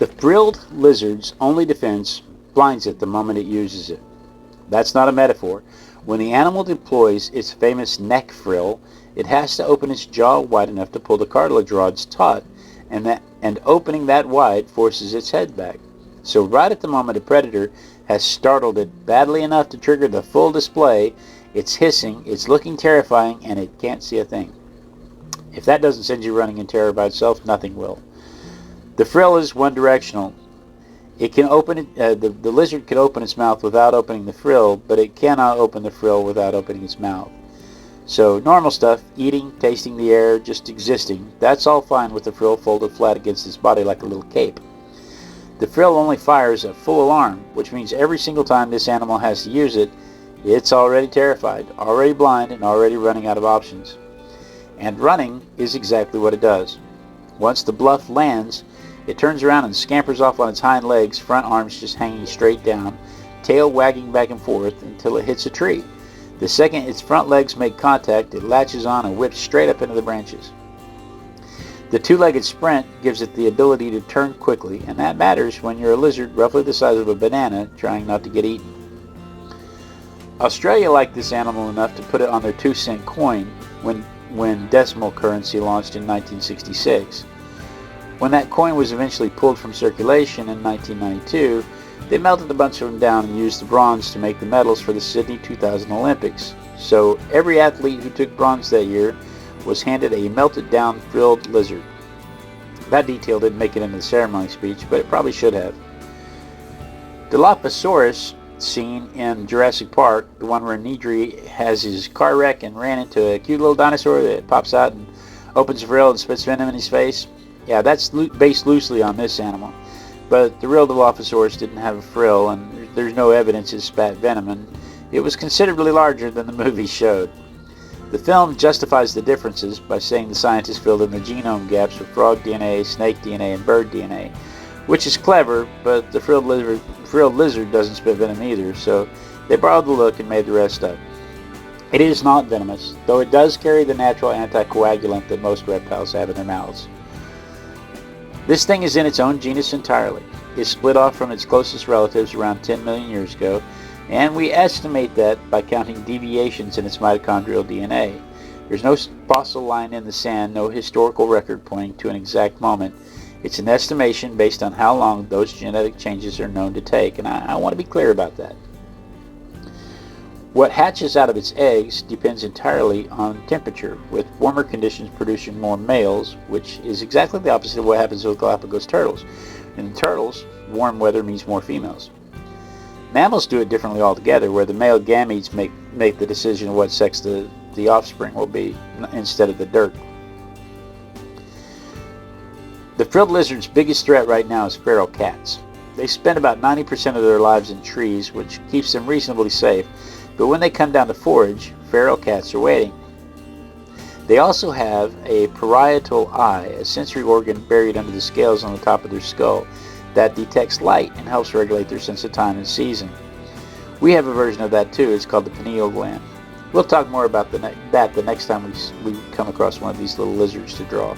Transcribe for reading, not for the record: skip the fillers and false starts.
The frilled lizard's only defense blinds it the moment it uses it. That's not a metaphor. When the animal deploys its famous neck frill, it has to open its jaw wide enough to pull the cartilage rods taut, and opening that wide forces its head back. So right at the moment a predator has startled it badly enough to trigger the full display, it's hissing, it's looking terrifying, and it can't see a thing. If that doesn't send you running in terror by itself, nothing will. The frill is one directional. It can open it, the lizard can open its mouth without opening the frill, but it cannot open the frill without opening its mouth. So normal stuff, eating, tasting the air, just existing, that's all fine with the frill folded flat against its body like a little cape. The frill only fires at full alarm, which means every single time this animal has to use it, it's already terrified, already blind, and already running out of options. And running is exactly what it does. Once the bluff lands, it turns around and scampers off on its hind legs, front arms just hanging straight down, tail wagging back and forth until it hits a tree. The second its front legs make contact, it latches on and whips straight up into the branches. The two-legged sprint gives it the ability to turn quickly, and that matters when you're a lizard roughly the size of a banana trying not to get eaten. Australia liked this animal enough to put it on their 2-cent coin when decimal currency launched in 1966. When that coin was eventually pulled from circulation in 1992, they melted a bunch of them down and used the bronze to make the medals for the Sydney 2000 Olympics. So every athlete who took bronze that year was handed a melted down frilled lizard. That detail didn't make it into the ceremony speech, but it probably should have. Dilophosaurus, scene in Jurassic Park, the one where Nedry has his car wreck and ran into a cute little dinosaur that pops out and opens a frill and spits venom in his face. Yeah, that's based loosely on this animal. But the real Dilophosaurus didn't have a frill, and there's no evidence it spat venom, and it was considerably larger than the movie showed. The film justifies the differences by saying the scientists filled in the genome gaps with frog DNA, snake DNA, and bird DNA, which is clever, but the frilled lizard doesn't spit venom either, so they borrowed the look and made the rest up. It is not venomous, though it does carry the natural anticoagulant that most reptiles have in their mouths. This thing is in its own genus entirely. It split off from its closest relatives around 10 million years ago, and we estimate that by counting deviations in its mitochondrial DNA. There's no fossil line in the sand, no historical record pointing to an exact moment. It's an estimation based on how long those genetic changes are known to take, and I want to be clear about that. What hatches out of its eggs depends entirely on temperature, with warmer conditions producing more males, which is exactly the opposite of what happens with Galapagos turtles. In turtles, warm weather means more females. Mammals do it differently altogether, where the male gametes make the decision of what sex the offspring will be, instead of the dirt. The frilled lizard's biggest threat right now is feral cats. They spend about 90% of their lives in trees, which keeps them reasonably safe, but when they come down to forage, feral cats are waiting. They also have a parietal eye, a sensory organ buried under the scales on the top of their skull, that detects light and helps regulate their sense of time and season. We have a version of that too. It's called the pineal gland. We'll talk more about that the next time we come across one of these little lizards to draw.